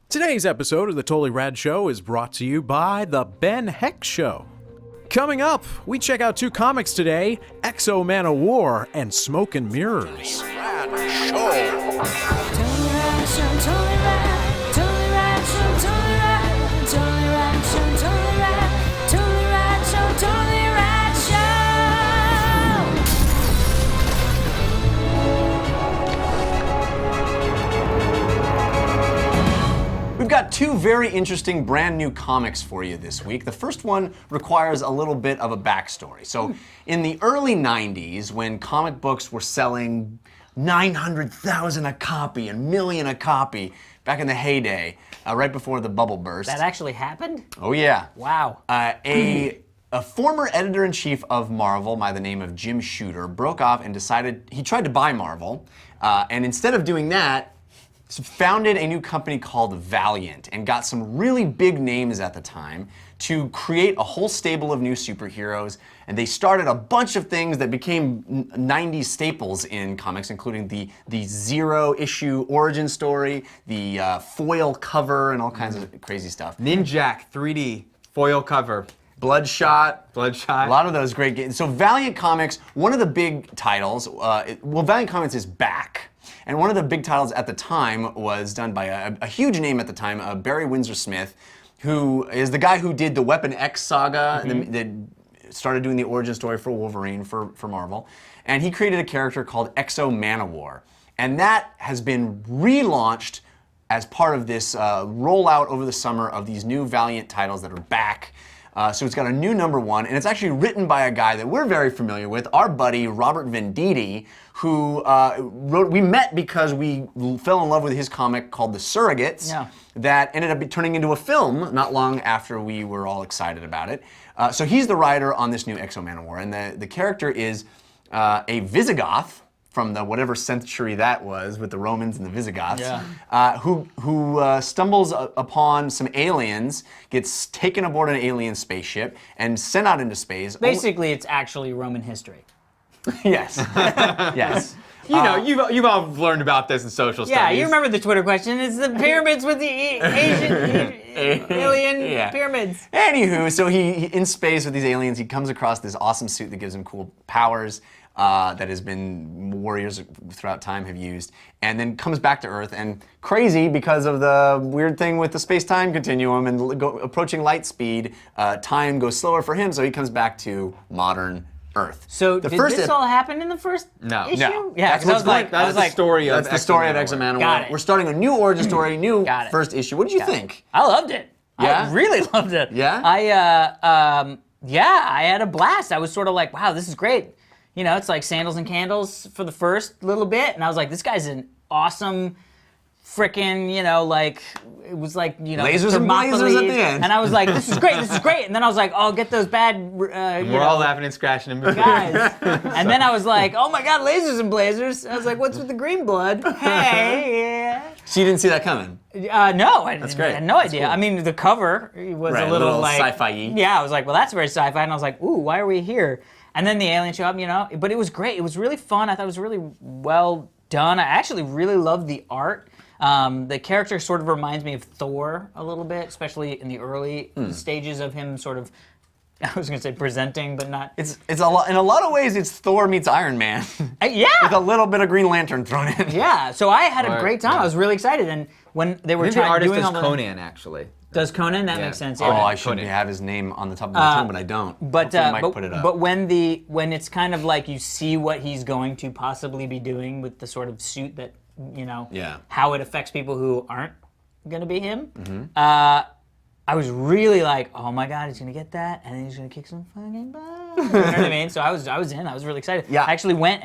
Today's episode of the Totally Rad Show is brought to you by The Ben Heck Show. Coming up, we check out two comics today, X-O Manowar and Smoke and Mirrors. Rad Show. We've got two very interesting brand new comics for you this week. The first one requires a little bit of a backstory. So in the early 90s, when comic books were selling 900,000 a copy and million a copy, back in the heyday, right before the bubble burst. That actually happened? Oh yeah. Wow. A former editor-in-chief of Marvel by the name of Jim Shooter broke off and decided, he tried to buy Marvel, and instead of doing that, founded a new company called Valiant and got some really big names at the time to create a whole stable of new superheroes. And they started a bunch of things that became 90s staples in comics, including the zero-issue origin story, the foil cover, and all kinds of crazy stuff. Ninjak 3D foil cover. Bloodshot. A Bloodshot. lot of those great games. So Valiant Comics, one of the big titles, Valiant Comics is back. And one of the big titles at the time was done by a huge name at the time, Barry Windsor Smith, who is the guy who did the Weapon X saga, that started doing the origin story for Wolverine for Marvel. And he created a character called X-O Manowar. And that has been relaunched as part of this rollout over the summer of these new Valiant titles that are back. So it's got a new #1, and it's actually written by a guy that we're very familiar with, our buddy Robert Venditti, who we met because we fell in love with his comic called The Surrogates, that ended up turning into a film not long after we were all excited about it. So he's the writer on this new X-O Manowar, and the character is a Visigoth, from the whatever century that was with the Romans and the Visigoths, who stumbles upon some aliens, gets taken aboard an alien spaceship, and sent out into space. Basically, it's actually Roman history. Yes. Yes. You know, you've all learned about this in social studies. Yeah, you remember the Twitter question. It's the pyramids with the Asian alien pyramids. Anywho, so he in space with these aliens, he comes across this awesome suit that gives him cool powers. That has been warriors throughout time have used, and then comes back to Earth, and crazy because of the weird thing with the space-time continuum and approaching light speed, time goes slower for him, so he comes back to modern Earth. So did this all happen in the first issue? No. Yeah, because I was like, that's the story of X-O Manowar. Got it. We're starting a new origin story, new first issue. What did you think? I loved it. Yeah? I really loved it. Yeah? I had a blast. I was sort of like, wow, this is great. You know, it's like sandals and candles for the first little bit, and I was like, this guy's an awesome frickin', you know, like, it was like, you know, lasers and blazers at the end. And I was like, this is great, this is great. And then I was like, oh, get those bad, We're all laughing and scratching and moving. guys. And then I was like, oh my God, lasers and blazers. I was like, what's with the green blood? Hey. So you didn't see that coming? No, I That's great. had no idea. Cool. I mean, the cover was a little like sci-fi-y. Yeah, I was like, well, that's very sci-fi, and I was like, ooh, why are we here? And then the alien showed up, you know. But it was great. It was really fun. I thought it was really well done. I actually really loved the art. The character sort of reminds me of Thor a little bit, especially in the early stages of him sort of. I was going to say presenting, but not. It's a lot. In a lot of ways, it's Thor meets Iron Man. Yeah. With a little bit of Green Lantern thrown in. Yeah. So I had a great time. I was really excited, and when they were the artist doing is all the Conan, actually. Does Conan? That makes sense. Oh, Yeah. I should have his name on the top of my tongue, but I don't. But Hopefully Mike put it up. but when it's kind of like you see what he's going to possibly be doing with the sort of suit that, you know, how it affects people who aren't going to be him. I was really like, oh my God, he's gonna get that, and then he's gonna kick some fucking butt. You know what I mean? So I was in. I was really excited. Yeah. I actually went,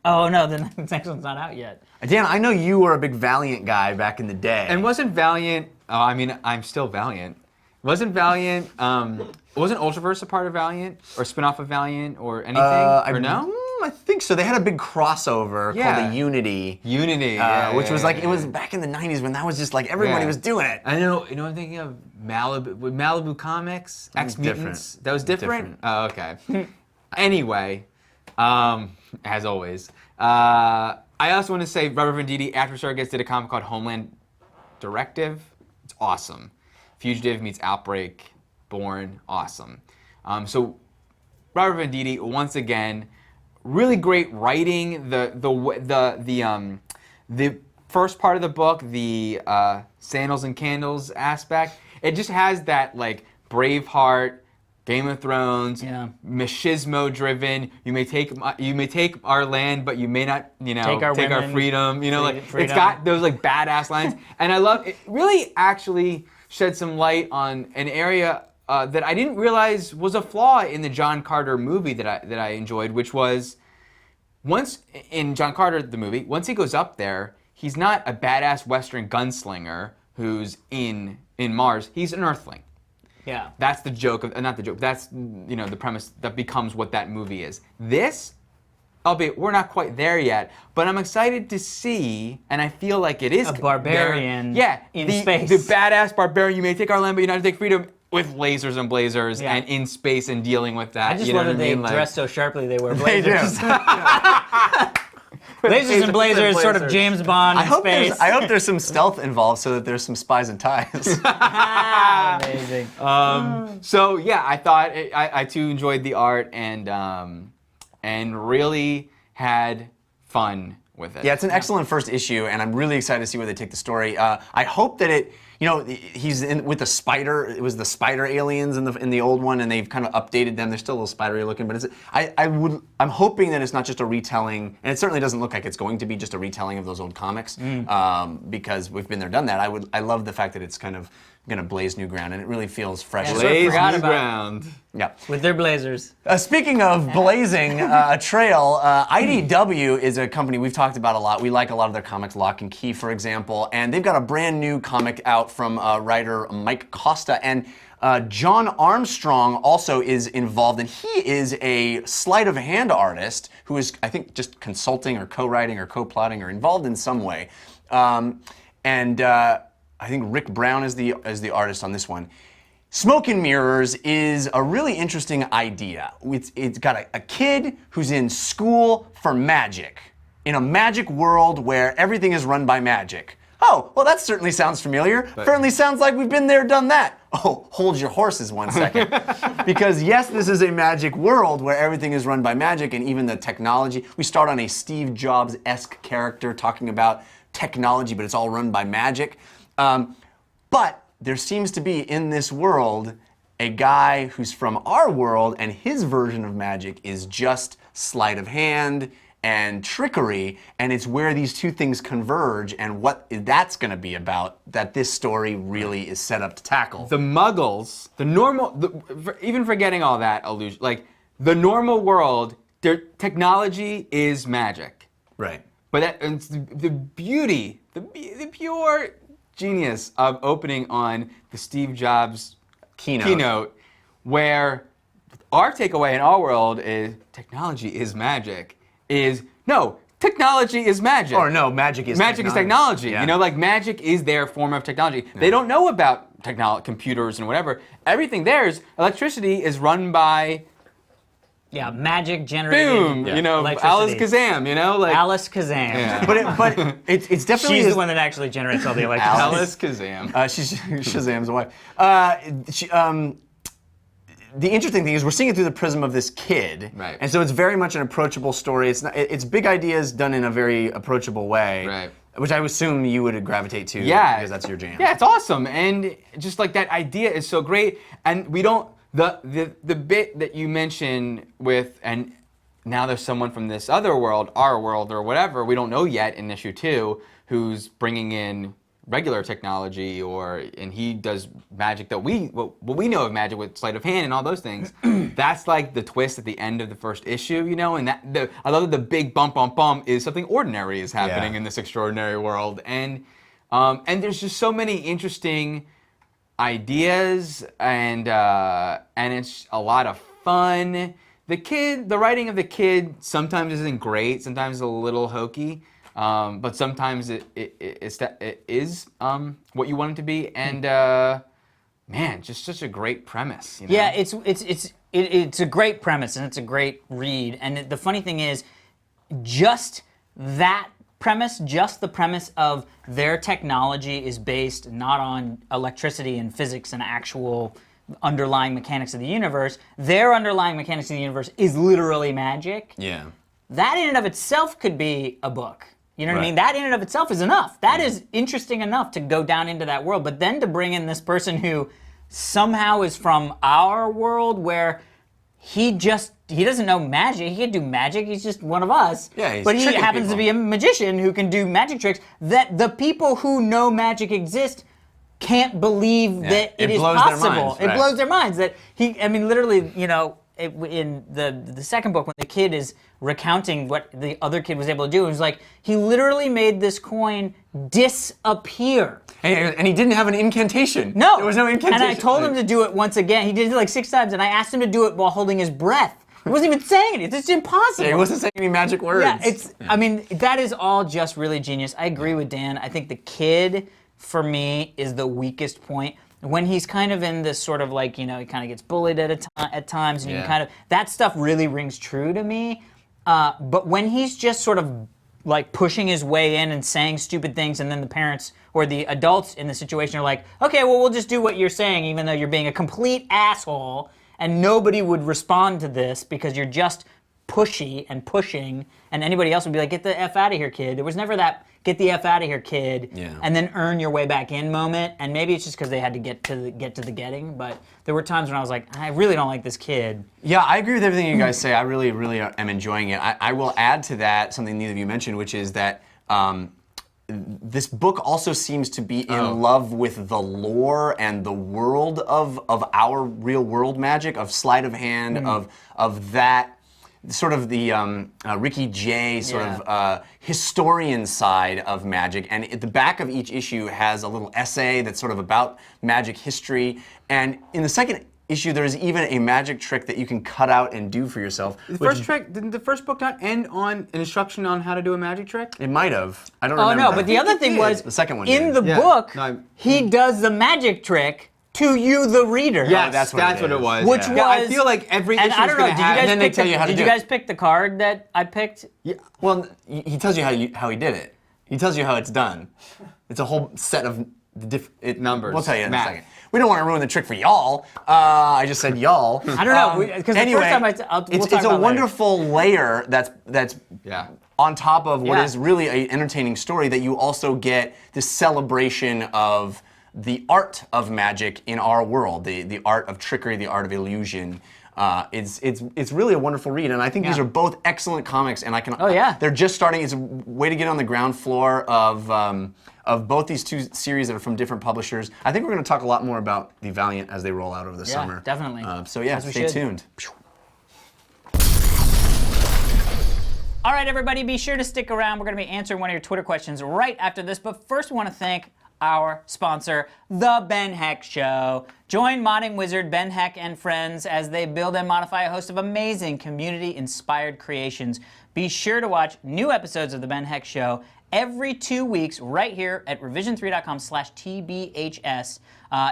oh no, the next one's not out yet. Dan, I know you were a big Valiant guy back in the day. And wasn't Valiant? I mean, I'm still Valiant. Wasn't Valiant? Wasn't Ultraverse a part of Valiant or spin-off of Valiant or anything? Or no? I think so. They had a big crossover called the Unity. Unity, which was like, it was back in the 90s when that was just like everybody was doing it. I know, you know, I'm thinking of Malibu Comics, X-Mutants. That was different? Oh, okay. Anyway, as always, I I also want to say Robert Venditti, after Surrogates, did a comic called Homeland Directive. It's awesome. Fugitive meets Outbreak, Born, awesome. So Robert Venditti, once again, really great writing. The first part of the book, the Sandals and Candles aspect, it just has that like Braveheart, Game of Thrones, machismo-driven. You may take our land, but you may not, take our freedom. It's got those like badass lines, and I love it. Really, actually shed some light on an area that I didn't realize was a flaw in the John Carter movie that I enjoyed, which was once in John Carter the movie, once he goes up there, he's not a badass Western gunslinger who's in Mars. He's an Earthling. Yeah. That's the joke of, not the joke, that's, the premise that becomes what that movie is. This, albeit we're not quite there yet, but I'm excited to see, and I feel like it is a barbarian in space. The badass barbarian, you may take our land, but you not take freedom, with lasers and blazers and in space and dealing with that. I just love that they dress so sharply they wear blazers. They do. Lasers and blazers, sort of James Bond in space. I hope there's some stealth involved so that there's some spies and ties. Amazing. So yeah, I thought I too enjoyed the art and really had fun with it. Yeah, it's an excellent first issue, and I'm really excited to see where they take the story. I hope that it, he's in with the spider. It was the spider aliens in the old one, and they've kind of updated them. They're still a little spidery looking, but I'm hoping that it's not just a retelling, and it certainly doesn't look like it's going to be just a retelling of those old comics, because we've been there, done that. I love the fact that it's kind of going to blaze new ground, and it really feels fresh. Yeah, Blaze forgot new about- ground. Yeah. With their blazers. Speaking of blazing a trail, IDW is a company we've talked about a lot. We like a lot of their comics, Lock and Key, for example, and they've got a brand new comic out from writer Mike Costa, and John Armstrong also is involved, and he is a sleight of hand artist who is, I think, just consulting or co-writing or co-plotting or involved in some way. I think Rick Brown is the artist on this one. Smoke and Mirrors is a really interesting idea. It's got a kid who's in school for magic, in a magic world where everything is run by magic. Oh, well, that certainly sounds familiar. Certainly sounds like we've been there, done that. Oh, hold your horses 1 second. Because yes, this is a magic world where everything is run by magic, and even the technology. We start on a Steve Jobs-esque character talking about technology, but it's all run by magic. But there seems to be in this world a guy who's from our world, and his version of magic is just sleight of hand and trickery, and it's where these two things converge, and what that's going to be about that this story really is set up to tackle. The Muggles, even forgetting all that illusion, like the normal world, their technology is magic. Right. But it's the beauty, the pure genius of opening on the Steve Jobs keynote, where our takeaway in our world is technology is magic, is no, technology is magic. Or no, magic is technology. Yeah. Like magic is their form of technology. Yeah. They don't know about computers and whatever. Everything theirs, electricity is run by magic generated. Boom, Alice Kazam, Alice Kazam. Yeah. But it's definitely she's the one that actually generates all the electricity. Alice Kazam. She's Shazam's wife. The interesting thing is we're seeing it through the prism of this kid, right? And so it's very much an approachable story. It's big ideas done in a very approachable way, right? Which I would you would gravitate to, because that's your jam. Yeah, it's awesome, and just like that idea is so great, and we don't. The bit that you mentioned with, and now there's someone from this other world, our world or whatever, we don't know yet in issue 2, who's bringing in regular technology, and he does magic that what we know of magic with sleight of hand and all those things. That's like the twist at the end of the first issue, and I love that the big bump is something ordinary is happening in this extraordinary world, and there's just so many interesting ideas, and it's a lot of fun. The writing of the kid sometimes isn't great, sometimes a little hokey, but sometimes it is what you want it to be, and man, just such a great premise. Yeah, it's a great premise, and it's a great read. And the funny thing is, just that premise, just the premise of their technology is based not on electricity and physics and actual underlying mechanics of the universe. Their underlying mechanics of the universe is literally magic. Yeah. That in and of itself could be a book. You know what I Right. mean? That in and of itself is enough. That is interesting enough to go down into that world. But then to bring in this person who somehow is from our world where he doesn't know magic. He can do magic. He's just one of us. Yeah, he's but he tricking happens to people. be a magician who can do magic tricks that the people who know magic exists can't believe that it it is blows their possible. minds, It right. blows their minds that literally, in the second book when the kid is recounting what the other kid was able to do, it was like he literally made this coin disappear. And he didn't have an incantation. No. There was no incantation. And I told him to do it once again. He did it like 6 times, and I asked him to do it while holding his breath. He wasn't even saying it. It's impossible. Yeah, he wasn't saying any magic words. Yeah, I mean, that is all just really genius. I agree with Dan. I think the kid, for me, is the weakest point. When he's kind of in this sort of like, he kind of gets bullied at times, and you can kind of, that stuff really rings true to me. But when he's just sort of like pushing his way in and saying stupid things, and then the parents or the adults in the situation are like, okay, well, we'll just do what you're saying, even though you're being a complete asshole, and nobody would respond to this because you're just pushy and pushing, and anybody else would be like, get the F out of here, kid. There was never that get the F out of here, kid, and then earn your way back in moment. And maybe it's just because they had to get to the getting, but there were times when I was like, I really don't like this kid. Yeah, I agree with everything you guys say. I really, really am enjoying it. I will add to that something neither of you mentioned, which is that this book also seems to be in love with the lore and the world of our real world magic, of sleight of hand, of that sort of the Ricky Jay sort of historian side of magic. And at the back of each issue has a little essay that's sort of about magic history. And in the second issue, there's even a magic trick that you can cut out and do for yourself. Didn't the first book not end on an instruction on how to do a magic trick? It might have. I don't Oh remember. no, but the other thing was, The second one in did. the book, No, he does the magic trick to you, the reader. Yes, that's what it it is. was. Which Yeah, I was- feel like every And issue I is don't know, going did to you have. guys then they pick tell you how to did do you it. guys pick the card that I picked? Well, he tells you how he did it. He tells you how it's done. It's a whole set of Numbers. We'll tell you in Math. a second. We don't want to ruin the trick for y'all. I just said y'all. I don't know, because anyway, the first time we'll talk it's about a it later. wonderful layer that's Yeah. on top of what Yeah. is really an entertaining story, that you also get this celebration of the art of magic in our world, the art of trickery, the art of illusion. It's really a wonderful read, and I think these Yeah. are both excellent comics. And I can. Oh, yeah. They're just starting. It's a way to get on the ground floor of both these two series that are from different publishers. I think we're going to talk a lot more about the Valiant as they roll out over the summer. Definitely. So yeah, As we stay should. tuned. All right, everybody, be sure to stick around. We're going to be answering one of your Twitter questions right after this. But first, we want to thank our sponsor, The Ben Heck Show. Join modding wizard Ben Heck and friends as they build and modify a host of amazing community-inspired creations. Be sure to watch new episodes of The Ben Heck Show every 2 weeks right here at revision3.com/TBHS.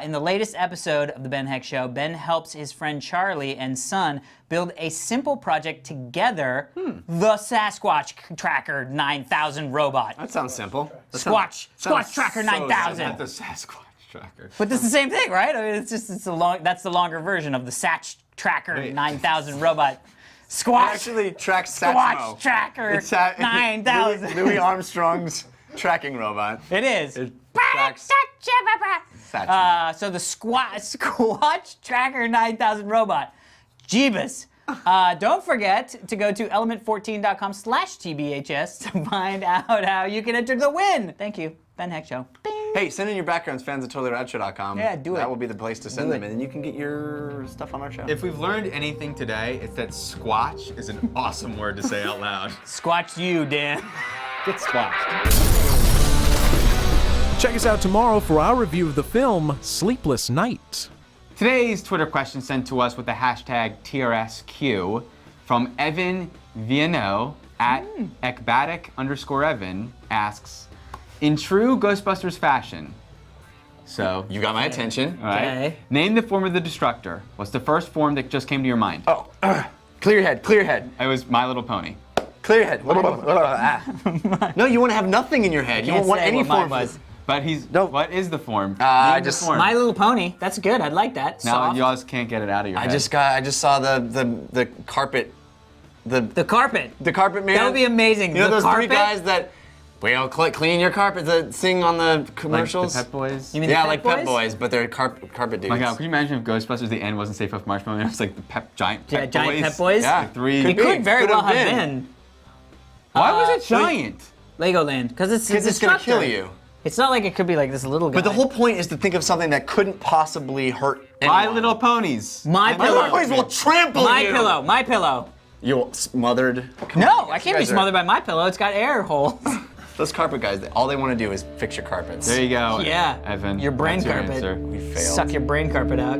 In the latest episode of The Ben Heck Show, Ben helps his friend Charlie and son build a simple project together, the Sasquatch Tracker 9000 robot. That sounds simple. Squatch Tracker 9000. Not the Sasquatch tracker. But this is the same thing, right? I mean, that's the longer version of the Satch Tracker Wait. 9000 robot. Squatch. Actually tracks Squatch Satchmo. Tracker It's 9000. Louis Armstrong's tracking robot. It is. tracks Satchmo. So the Squatch Tracker 9000 robot. Jeebus. Don't forget to go to element14.com/TBHS to find out how you can enter the win. Thank you, Ben Heck Show. Bing. Hey, send in your backgrounds, fans at TotallyRadShow.com. Yeah, do it. That will be the place to send Do them, it. and then you can get your stuff on our show. If we've learned anything today, it's that squatch is an awesome word to say out loud. Squatch you, Dan. Get squatched. Check us out tomorrow for our review of the film Sleepless Night. Today's Twitter question sent to us with the hashtag TRSQ from Evan Viano at ecbatic_Evan asks, in true Ghostbusters fashion, so, you got my attention. all right, Okay. name the form of the Destructor. What's the first form that just came to your mind? Oh, clear your head, clear your head. It was My Little Pony. Clear your head. No, you want to have nothing in your head. You Can't don't want say any what mine form. was. But he's. No. What is the form? I Name the just- form. My Little Pony. That's good. I like that. Now Soft. you all can't get it out of your I head. just saw the carpet. The carpet. The carpet man. That would be amazing. You know The those carpet? three guys that we'll clean your carpet that sing on the like commercials? the Pet Boys. You mean Yeah, the like Pet Boys, but they're carpet dudes. My God, could you imagine if Ghostbusters the end wasn't Safe Puft Marshmallow? It was like the giant Yeah, Pet giant Boys. Pet Boys? Yeah. Like three. It could very Could well have have been. been Why was it giant? Legoland, because it's Because it's gonna destructive. kill you. It's not like it could be like this little guy. But the whole point is to think of something that couldn't possibly hurt anyone. My Little Ponies. My My Pillow. Little Ponies will trample My you. Pillow. My Pillow. You're smothered. No, I can't be guys are- smothered by My Pillow. It's got air holes. Those carpet guys, all they want to do is fix your carpets. There you go. Yeah. Evan. Your brain that's your carpet. answer. We failed. Suck your brain carpet out.